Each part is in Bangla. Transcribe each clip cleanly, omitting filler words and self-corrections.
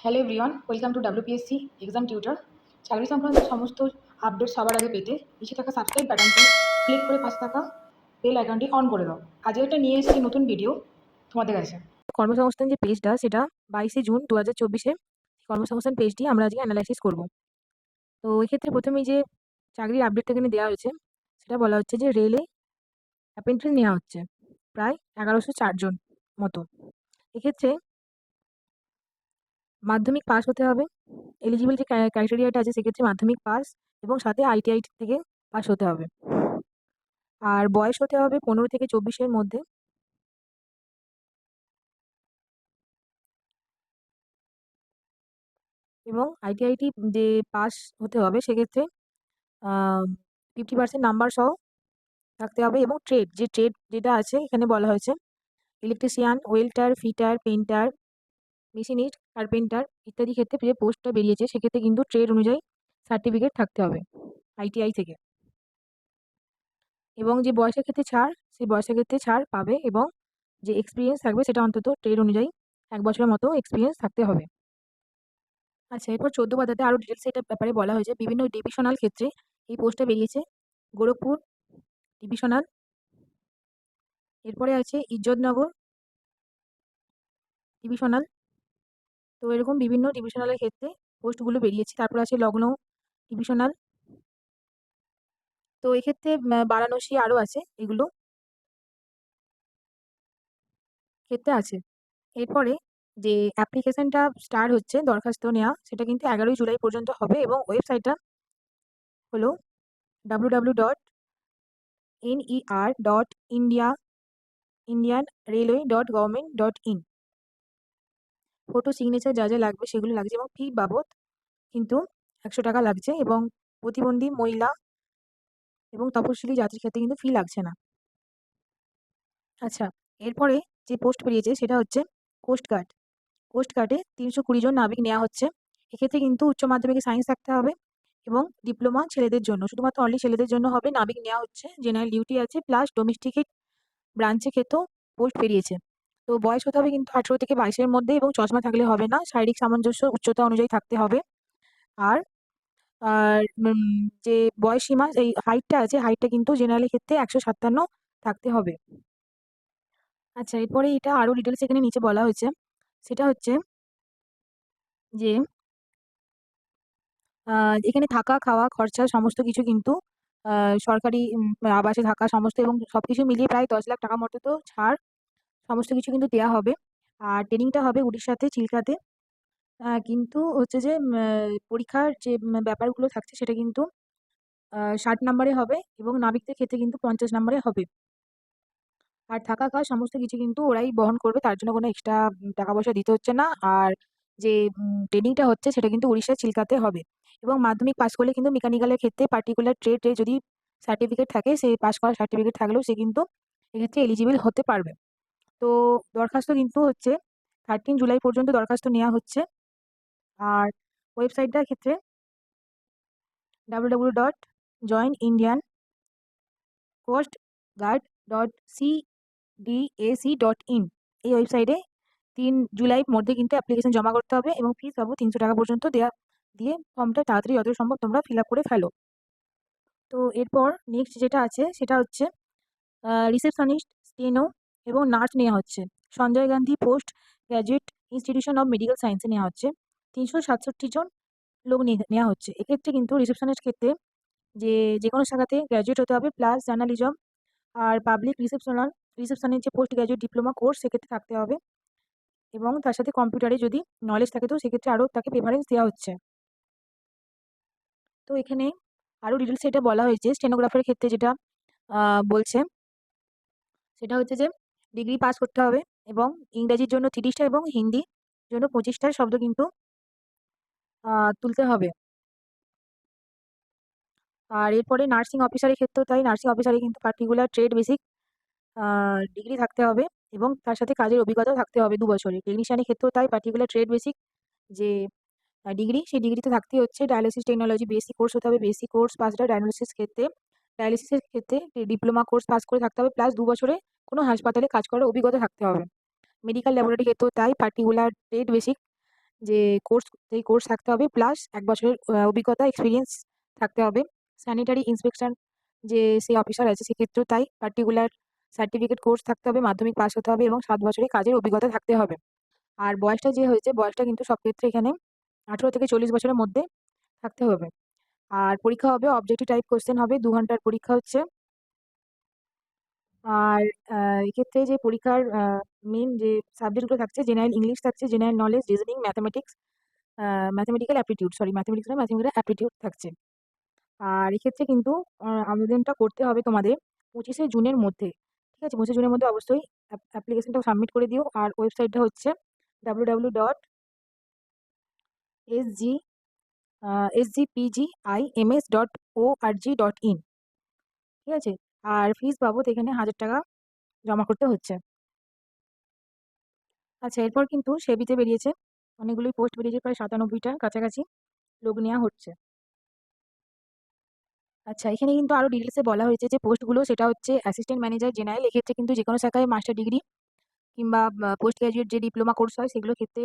Hello everyone, welcome to WPSC exam tutor. চাকরি সংক্রান্ত সমস্ত আপডেট সবার আগে পেতে নিচে থাকা সাবস্ক্রাইব বাটনটি ক্লিক করে পাশে থাকা বেল আইকনটি অন করে দাও। আজকে একটা নিয়ে এসেছি নতুন ভিডিও তোমাদের কাছে। কর্মসংস্থান যে পেজটা, সেটা 22 জুন 2024 কর্মসংস্থান পেজটি আমরা আজকে অ্যানালাইসিস করব। তো এক্ষেত্রে প্রথমেই যে চাকরির আপডেটটা এখানে দেওয়া হয়েছে, সেটা বলা হচ্ছে যে রেলে অ্যাপ্রেন্টিস নেওয়া হচ্ছে প্রায় 1104 জন মতো। এক্ষেত্রে মাধ্যমিক পাস হতে হবে। এলিজিবল যে ক্রাইটেরিয়াটা আছে সেক্ষেত্রে মাধ্যমিক পাস এবং সাথে ITI থেকে পাস হতে হবে। আর বয়স হতে হবে 15 থেকে 24-এর মধ্যে। এবং ITI যে পাস হতে হবে সেক্ষেত্রে 50% নাম্বার সহ থাকতে হবে। এবং ট্রেড যেটা আছে এখানে বলা হয়েছে electrician, welder, fitter, painter, machinist, carpenter ইত্যাদি ক্ষেত্রে যে পোস্টটা বেরিয়েছে সেক্ষেত্রে কিন্তু ট্রেড অনুযায়ী সার্টিফিকেট থাকতে হবে ITI থেকে। এবং যে বয়সের ক্ষেত্রে ছাড়, সেই বয়সের ক্ষেত্রে ছাড় পাবে। এবং যে এক্সপিরিয়েন্স থাকবে সেটা অন্তত ট্রেড অনুযায়ী 1 বছরের মতো এক্সপিরিয়েন্স থাকতে হবে। আচ্ছা, এরপর 14 পাতাতে আরও ডিটেলস এটার ব্যাপারে বলা হয়েছে। বিভিন্ন ডিভিশনাল ক্ষেত্রে এই পোস্টটা বেরিয়েছে। গোরখপুর ডিভিশনাল, এরপরে আছে ইজ্জতনগর ডিভিশনাল। তো এরকম বিভিন্ন ডিভিশনালের ক্ষেত্রে পোস্টগুলো বেরিয়েছে। তারপর আছে লখনৌ ডিভিশনাল। তো এক্ষেত্রে বারাণসী আরও আছে, এগুলো ক্ষেত্রে আছে। এরপরে যে অ্যাপ্লিকেশনটা স্টার্ট হচ্ছে, দরখাস্ত নেওয়া, সেটা কিন্তু 11ই জুলাই পর্যন্ত হবে। এবং ওয়েবসাইটটা হলো www.ner.indianrailway.government.in। ফটো সিগনেচার যা যা লাগবে সেগুলো লাগছে। এবং ফি বাবদ কিন্তু 100 টাকা লাগছে। এবং প্রতিবন্ধী মহিলা এবং তপশিলি জাতির ক্ষেত্রে কিন্তু ফি লাগছে না। আচ্ছা, এরপরে যে পোস্ট বেরিয়েছে সেটা হচ্ছে কোস্টগার্ড। কোস্টগার্ডে 320 জন নাবিক নেওয়া হচ্ছে। এক্ষেত্রে কিন্তু উচ্চ মাধ্যমিকে সায়েন্স থাকতে হবে এবং ডিপ্লোমা ছেলেদের জন্য, শুধুমাত্র অনলি ছেলেদের জন্য হবে। নাবিক নেওয়া হচ্ছে, জেনারেল ডিউটি আছে, প্লাস ডোমেস্টিক ব্রাঞ্চে ক্ষেত্রেও পোস্ট বেরিয়েছে। তো বয়স হতে হবে কিন্তু 18 থেকে 22-এর মধ্যে। এবং চশমা থাকলে হবে না, শারীরিক সামঞ্জস্য উচ্চতা অনুযায়ী থাকতে হবে। আর আর যে বয়সীমা, এই হাইটটা আছে, হাইটটা কিন্তু জেনারেলের ক্ষেত্রে 157 থাকতে হবে। আচ্ছা, এরপরে এটা আরও ডিটেলস এখানে নিচে বলা হয়েছে। সেটা হচ্ছে যে এখানে থাকা, খাওয়া, খরচা সমস্ত কিছু কিন্তু সরকারি আবাসে থাকা সমস্ত এবং সবকিছু মিলিয়ে প্রায় 10 লাখ টাকা মতো তো ছাড় সমস্ত কিছু কিন্তু দেওয়া হবে। আর ট্রেনিংটা হবে উড়িষ্যাতে, চিল্কাতে। কিন্তু হচ্ছে যে পরীক্ষার যে ব্যাপারগুলো থাকছে সেটা কিন্তু 60 নম্বরে হবে এবং নাবিকদের ক্ষেত্রে কিন্তু 50 নম্বরে হবে। আর থাকা খাওয়া সমস্ত কিছু কিন্তু ওরাই বহন করবে, তার জন্য কোনো এক্সট্রা টাকা পয়সা দিতে হচ্ছে না। আর যে ট্রেনিংটা হচ্ছে সেটা কিন্তু উড়িষ্যার চিল্কাতে হবে। এবং মাধ্যমিক পাস করলে কিন্তু মেকানিক্যালের ক্ষেত্রে পার্টিকুলার ট্রেডে যদি সার্টিফিকেট থাকে, সেই পাস করার সার্টিফিকেট থাকলেও সে কিন্তু এক্ষেত্রে এলিজিবল হতে পারবে। তো দরখাস্ত কিন্তু হচ্ছে 13 জুলাই পর্যন্ত দরখাস্ত নেওয়া হচ্ছে। আর ওয়েবসাইটটার ক্ষেত্রে www.joinindiancoastguard.cdac.in এই ওয়েবসাইটে 3 জুলাইয়ের মধ্যে কিন্তু অ্যাপ্লিকেশন জমা করতে হবে। এবং ফিস পাবো 300 টাকা পর্যন্ত দিয়ে ফর্মটা তাড়াতাড়ি যত সম্ভব তোমরা ফিল আপ করে ফেলো। তো এরপর নেক্সট যেটা আছে সেটা হচ্ছে রিসেপশনিস্ট, স্টেনো এবং নার্স নেওয়া হচ্ছে। Sanjay Gandhi post graduate institution of medical সায়েন্সে নেওয়া হচ্ছে। 367 জন লোক নেওয়া হচ্ছে। এক্ষেত্রে কিন্তু রিসেপশনিস্ট ক্ষেত্রে যে কোনো শাখাতে গ্র্যাজুয়েট হতে হবে, প্লাস জার্নালিজম আর পাবলিক রিসেপশনের যে পোস্ট গ্র্যাজুয়েট ডিপ্লোমা কোর্স সেক্ষেত্রে থাকতে হবে। এবং তার সাথে কম্পিউটারে যদি নলেজ থাকে তো সেক্ষেত্রে আরও তাকে প্রেফারেন্স দেওয়া হচ্ছে। তো এখানে আরও ডিটেলস এটা বলা হয়েছে। স্টেনোগ্রাফারের ক্ষেত্রে যেটা বলছে সেটা হচ্ছে যে ডিগ্রি পাস করতে হবে এবং ইংরাজির জন্য 30টা এবং হিন্দির জন্য 25টা শব্দ কিন্তু তুলতে হবে। আর এরপরে নার্সিং অফিসারের ক্ষেত্রেও তাই। নার্সিং অফিসারে কিন্তু পার্টিকুলার ট্রেড বেসিক ডিগ্রি থাকতে হবে এবং তার সাথে কাজের অভিজ্ঞতাও থাকতে হবে 2 বছরের। টেকনিশিয়ানের ক্ষেত্রেও তাই, পার্টিকুলার ট্রেড বেসিক যে ডিগ্রি, সেই ডিগ্রিতে থাকতেই হচ্ছে। ডায়ালিসিস টেকনোলজি বেসিক কোর্স হতে হবে, বেসিক কোর্স পাস। ডায়ালিসিসের ক্ষেত্রে ডিপ্লোমা কোর্স পাস করে থাকতে হবে, প্লাস 2 বছরে কোনো হাসপাতালে কাজ করার অভিজ্ঞতা থাকতে হবে। মেডিকেল ল্যাবরেটরি ক্ষেত্রেও তাই, পার্টিকুলার ট্রেড বেসিক যে সেই কোর্স থাকতে হবে, প্লাস 1 বছরের অভিজ্ঞতা এক্সপিরিয়েন্স থাকতে হবে। স্যানিটারি ইন্সপেকশন যে সেই অফিসার আছে সেক্ষেত্রেও তাই পার্টিকুলার সার্টিফিকেট কোর্স থাকতে হবে, মাধ্যমিক পাস হতে হবে এবং 7 বছরের কাজের অভিজ্ঞতা থাকতে হবে। আর বয়সটা যে হয়েছে বয়সটা কিন্তু সব ক্ষেত্রে এখানে 18 থেকে 40 বছরের মধ্যে থাকতে হবে। আর পরীক্ষা হবে অবজেক্টিভ টাইপ কোয়েশ্চেন হবে, 2 ঘন্টার পরীক্ষা হচ্ছে। আর এক্ষেত্রে যে পরীক্ষার মেইন যে সাবজেক্টগুলো থাকছে, জেনারেল ইংলিশ থাকছে, general knowledge, reasoning, mathematics, mathematical aptitude, sorry mathematics না, ম্যাথামেটিক্যাল অ্যাপটিটিউড থাকছে। আর এক্ষেত্রে কিন্তু আবেদনটা করতে হবে তোমাদের 25শে জুনের মধ্যে। ঠিক আছে? 25শে জুনের মধ্যে অবশ্যই অ্যাপ্লিকেশনটা সাবমিট করে দিও। আর ওয়েবসাইটটা হচ্ছে www.sg sgpgims.org.in। ঠিক আছে? আর ফিস বাবদ এখানে 1000 টাকা জমা করতে হচ্ছে। আচ্ছা, এরপর কিন্তু সেবিতে বেরিয়েছে, অনেকগুলোই পোস্ট বেরিয়েছে, প্রায় 97টার কাছাকাছি লোক নেওয়া হচ্ছে। আচ্ছা, এখানে কিন্তু আরো ডিটেলসে বলা হয়েছে যে পোস্টগুলো, সেটা হচ্ছে অ্যাসিস্ট্যান্ট ম্যানেজার জেনারেল। এক্ষেত্রে কিন্তু যেকোনো শাখায় মাস্টার ডিগ্রি কিংবা পোস্ট গ্রাজুয়েট যে ডিপ্লোমা কোর্স হয় সেগুলোর ক্ষেত্রে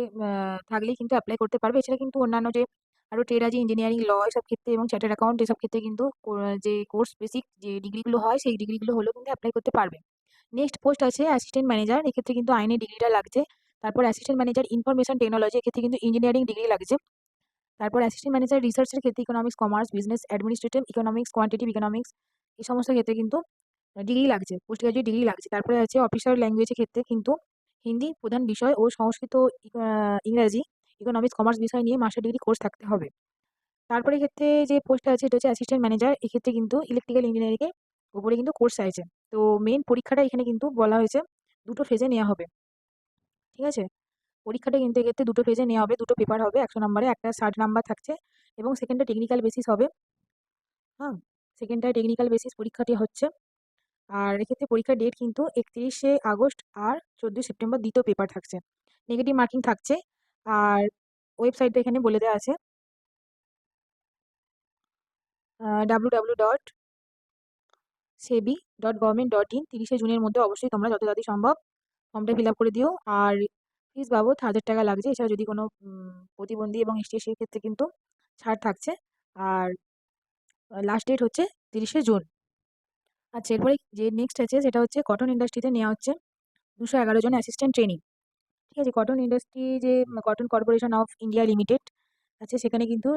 থাকলেই কিন্তু অ্যাপ্লাই করতে পারবে। এছাড়া কিন্তু অন্যান্য যে আরো ট্রেড আছে, ইঞ্জিনিয়ারিং, ল এসব ক্ষেত্রে এবং চার্টার্ড অ্যাকাউন্ট এসব ক্ষেত্রে কিন্তু যে কোর্স বেসিক যে ডিগ্রিগুলো হয় সেই ডিগ্রিগুলো হলেও কিন্তু অ্যাপ্লাই করতে পারবে। নেক্সট পোস্ট আছে অ্যাসিস্ট্যান্ট ম্যানেজার। এক্ষেত্রে কিন্তু আইনের ডিগ্রিটা লাগছে। তারপর অ্যাসিস্ট্যান্ট ম্যানেজার ইনফরমেশন টেকনোলজি, এক্ষেত্রে কিন্তু ইঞ্জিনিয়ারিং ডিগ্রি লাগছে। তারপর অ্যাসিস্ট্যান্ট ম্যানেজার রিসার্চের ক্ষেত্রে economics, commerce, business administrative, economics, quantitative economics, এই সমস্ত ক্ষেত্রে কিন্তু ডিগ্রি লাগছে, পোস্ট গ্রাজুয়েট ডিগ্রি লাগছে। তারপরে আছে অফিসার ল্যাঙ্গুয়েজের ক্ষেত্রে কিন্তু হিন্দি প্রধান বিষয় ও সংস্কৃত, ইংরাজি, ইকোনমিক্স, কমার্স বিষয় নিয়ে মাস্টার ডিগ্রি কোর্স থাকতে হবে। তারপরে ক্ষেত্রে যে পোস্টটা আছে এটা হচ্ছে অ্যাসিস্ট্যান্ট ম্যানেজার। এক্ষেত্রে কিন্তু ইলেকট্রিক্যাল ইঞ্জিনিয়ারিং এর উপরে কিন্তু কোর্স আছে। তো মেইন পরীক্ষাটা এখানে কিন্তু বলা হয়েছে দুটো ফেজে নেওয়া হবে। ঠিক আছে? পরীক্ষাটা কিন্তু এক্ষেত্রে দুটো ফেজে নেওয়া হবে, দুটো পেপার হবে 100 নম্বরে, একটা 60 নাম্বার থাকছে এবং সেকেন্ডটা টেকনিক্যাল বেসিস হবে। হ্যাঁ, সেকেন্ডটায় টেকনিক্যাল বেসিস পরীক্ষাটি হচ্ছে। আর এক্ষেত্রে পরীক্ষার ডেট কিন্তু 31শে আগস্ট আর 14ই সেপ্টেম্বর, দ্বিতীয় পেপার থাকছে। নেগেটিভ মার্কিং থাকছে। আর ওয়েবসাইটটা এখানে বলে দেওয়া আছে www.sebi.government.in। 30শে জুনের মধ্যে অবশ্যই তোমরা যত তাড়াতাড়ি সম্ভব ফর্মটা ফিল আপ করে দিও। আর ফিস বাবদ 1000 টাকা লাগছে। এছাড়া যদি কোনো প্রতিবন্ধী এবং এসটি সেক্ষেত্রে কিন্তু ছাড় থাকছে। আর লাস্ট ডেট হচ্ছে 30শে জুন। আচ্ছা, এরপরে যে নেক্সট আছে সেটা হচ্ছে কটন ইন্ডাস্ট্রিতে নেওয়া হচ্ছে 211 জন অ্যাসিস্ট্যান্ট ট্রেনিং। ঠিক আছে? কটন ইন্ডাস্ট্রি যে cotton corporation of India limited আছে, সেখানে কিন্তু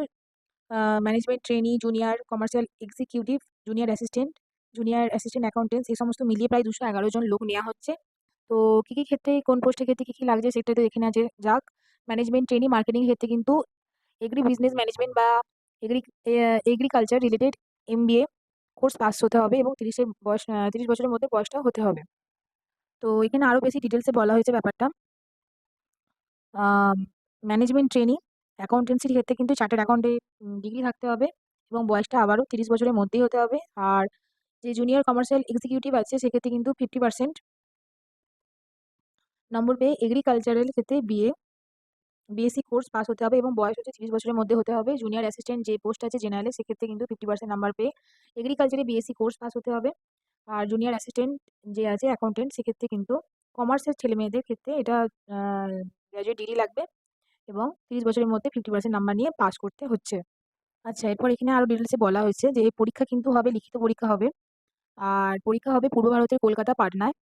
management trainee, junior commercial executive, junior assistant, junior assistant accountants, এই সমস্ত মিলিয়ে প্রায় 211 জন লোক নেওয়া হচ্ছে। তো কি কি ক্ষেত্রে, কোন পোস্টের ক্ষেত্রে কি কি লাগছে সেটা তো দেখে নেওয়া যাক। ম্যানেজমেন্ট ট্রেনি মার্কেটিং ক্ষেত্রে কিন্তু এগ্রি বিজনেস ম্যানেজমেন্ট বা agri agriculture related MBA course pass হতে হবে এবং 30 বছরের মধ্যে বয়সটা হতে হবে। তো এখানে আরো বেশি ডিটেলসে বলা হয়েছে ব্যাপারটা। ম্যানেজমেন্ট ট্রেনি অ্যাকাউন্টেন্সির ক্ষেত্রে কিন্তু চার্টার্ড অ্যাকাউন্টে ডিগ্রি থাকতে হবে এবং বয়সটা আবারও 30 বছরের মধ্যেই হতে হবে। আর যে জুনিয়র কমার্শিয়াল এক্সিকিউটিভ আছে সেক্ষেত্রে কিন্তু 50% নম্বর পেয়ে এগ্রিকালচারাল ক্ষেত্রে বিএসসি কোর্স পাস হতে হবে এবং বয়স হচ্ছে 30 বছরের মধ্যে হতে হবে। জুনিয়র অ্যাসিস্ট্যান্ট যে পোস্ট আছে জেনারেলে সেক্ষেত্রে কিন্তু 50% নাম্বার পেয়ে এগ্রিকালচারে বিএসসি কোর্স পাস হতে হবে। আর জুনিয়র অ্যাসিস্ট্যান্ট যে আছে অ্যাকাউন্টেন্ট সেক্ষেত্রে কিন্তু কমার্সের ছেলে মেয়েদের ক্ষেত্রে এটা গ্র্যাজুয়েট ডিগ্রি লাগবে এবং 30 বছরের মধ্যে 50% নাম্বার নিয়ে পাস করতে হচ্ছে। আচ্ছা, এরপর এখানে আরো ডিটেলসে বলা হয়েছে যে এই পরীক্ষা কিন্তু হবে, লিখিত পরীক্ষা হবে। আর পরীক্ষা হবে পূর্ব ভারতের কলকাতা, পাটনায়।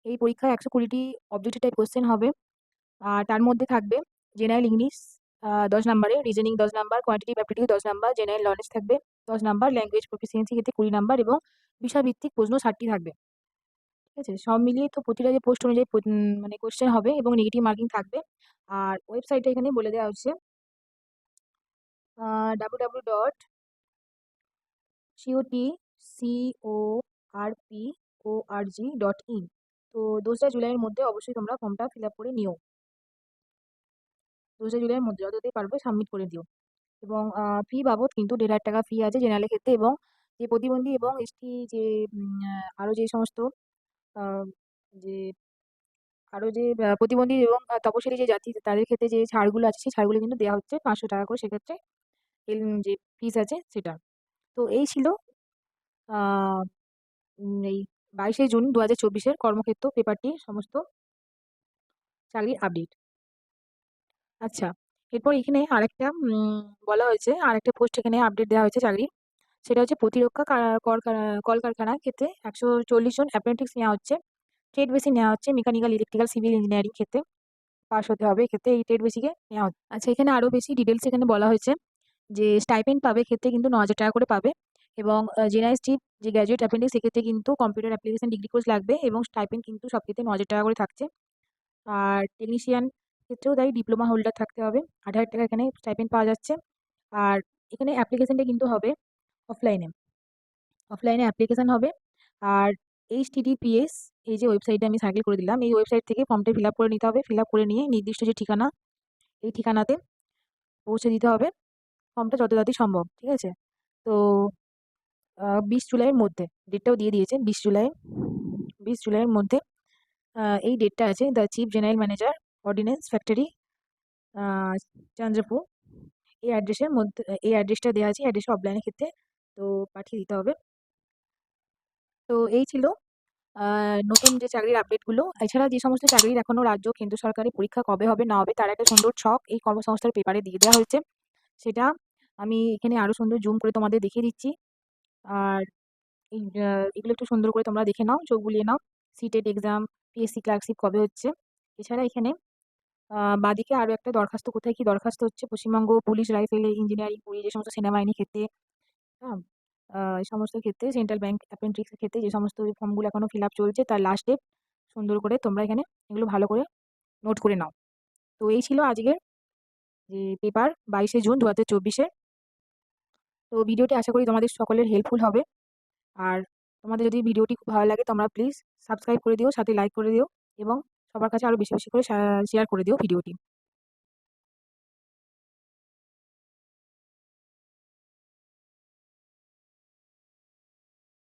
এই পরীক্ষায় 120টি অবজেক্টিভ টাইপ কোশ্চেন হবে। আর তার মধ্যে থাকবে জেনারেল ইংলিশ 10 নাম্বারে, reasoning 10 number, quantitative aptitude 10 number, general knowledge থাকবে 10 নাম্বার, ল্যাঙ্গুয়েজ প্রফিসিয়েন্সি ক্ষেত্রে 20 নাম্বার এবং বিষয়ভিত্তিক প্রশ্ন 60টি থাকবে। ঠিক আছে? সব মিলিয়ে তো প্রতিটা যে পোস্ট অনুযায়ী মানে কোশ্চেন হবে এবং নেগেটিভ মার্কিং থাকবে। আর ওয়েবসাইটটা এখানে বলে দেওয়া হচ্ছে www.corporg.in। তো 2রা জুলাইয়ের মধ্যে অবশ্যই তোমরা ফর্মটা ফিল আপ করে নিও। 2রা জুলাইয়ের মধ্যে যতটাই পারবে সাবমিট করে দিও। এবং ফি বাবদ কিন্তু 1,500 টাকা ফি আছে জেনারেলের ক্ষেত্রে। এবং যে প্রতিবন্ধী এবং এসটি যে আরো যে সমস্ত আহ, যে আরো যে প্রতিবন্ধী এবং তপশিলি যে জাতি তাদের ক্ষেত্রে যে ছাড়গুলো আছে সেই ছাড়গুলো কিন্তু দেওয়া হচ্ছে 500 টাকা করে সেক্ষেত্রে যে ফিস আছে সেটা। তো এই ছিল আহ এই 22শে জুন 2024-এর কর্মক্ষেত্র পেপারটি সমস্ত চাকরির আপডেট। আচ্ছা, এরপর এখানে আরেকটা বলা হয়েছে, আরেকটা পোস্ট এখানে আপডেট দেওয়া হয়েছে চাকরির। সেটা হচ্ছে প্রতিরক্ষা কলকারখানার ক্ষেত্রে 140 জন অ্যাপ্রেন্টিস নেওয়া হচ্ছে। ট্রেড বেসিক নেওয়া হচ্ছে, মেকানিক্যাল, ইলেকট্রিক্যাল, সিভিল ইঞ্জিনিয়ারিং ক্ষেত্রে পাস হতে হবে, এক্ষেত্রে এই ট্রেড বেসিকে নেওয়া হচ্ছে। আচ্ছা, এখানে আরও বেশি ডিটেলস এখানে বলা হয়েছে যে স্টাইপেন্ড পাবে ক্ষেত্রে কিন্তু 9,000 টাকা করে পাবে, এবং জেনারেল যে গ্র্যাজুয়েট অ্যাপ্রেন্টিস সেক্ষেত্রে কিন্তু কম্পিউটার অ্যাপ্লিকেশন ডিগ্রি কোর্স লাগবে, এবং স্টাইপেন্ড কিন্তু সব ক্ষেত্রে 9,000 টাকা করে থাকছে। আর টেকনিশিয়ান ক্ষেত্রেও তাই ডিপ্লোমা হোল্ডার থাকতে হবে, 8,000 টাকা এখানে স্টাইপেন্ড পাওয়া যাচ্ছে। আর এখানে অ্যাপ্লিকেশনটা কিন্তু হবে অফলাইনে, অফলাইনে অ্যাপ্লিকেশন হবে। আর HTTPS, এই যে ওয়েবসাইটটা আমি সার্কেল করে দিলাম, এই ওয়েবসাইট থেকে ফর্মটা ফিল আপ করে নিতে হবে। ফিল আপ করে নিয়ে নির্দিষ্ট যে ঠিকানা, এই ঠিকানাতে পৌঁছে দিতে হবে ফর্মটা যত তাড়াতাড়ি সম্ভব, ঠিক আছে? তো 20 জুলাইয়ের মধ্যে, ডেটটাও দিয়ে দিয়েছে 20 জুলাইয়ের মধ্যে এই ডেটটা আছে। The chief general manager, ordinance factory, Chandrapur, এই অ্যাড্রেসের মধ্যে, এই অ্যাড্রেসটা দেওয়া আছে, অ্যাড্রেসে অফলাইনের ক্ষেত্রে তো পাঠিয়ে দিতে হবে। তো এই ছিল নতুন যে চাকরির আপডেটগুলো। এছাড়া যে সমস্ত চাকরির এখনো রাজ্য কেন্দ্র সরকারি পরীক্ষা কবে হবে না হবে তার একটা সুন্দর ছক এই কর্মসংস্থার পেপারে দিয়ে দেওয়া হয়েছে। সেটা আমি এখানে আরো সুন্দর জুম করে তোমাদের দেখিয়ে দিচ্ছি। আর এগুলো একটু সুন্দর করে তোমরা দেখে নাও, চোখ বুলিয়ে নাও। সিটেট এক্সাম, পিএসসি ক্লার্কশিপ কবে হচ্ছে। এছাড়া এখানে বাদিকে আরো একটা দরখাস্ত, কোথায় কি দরখাস্ত হচ্ছে, Paschimbanga police, rifle, engineering, police, যে সমস্ত সেনাবাহিনীর ক্ষেত্রে, হ্যাঁ, এই সমস্ত ক্ষেত্রে, সেন্ট্রাল ব্যাংক অ্যাপ্রেন্টিক্সের ক্ষেত্রে যে সমস্ত ফর্মগুলো এখনো ফিল আপ চলছে তার লাস্ট ডেট সুন্দর করে তোমরা এখানে এগুলো ভালো করে নোট করে নাও। তো এই ছিল আজকের যে পেপার 22শে জুন 2024-এর। তো ভিডিওটি আশা করি তোমাদের সকলের হেল্পফুল হবে। আর তোমাদের যদি ভিডিওটি খুব ভালো লাগে তোমরা প্লিজ সাবস্ক্রাইব করে দিও, সাথে লাইক করে দিও, এবং সবার কাছে আরও বেশি বেশি করে শেয়ার করে দিও ভিডিওটি।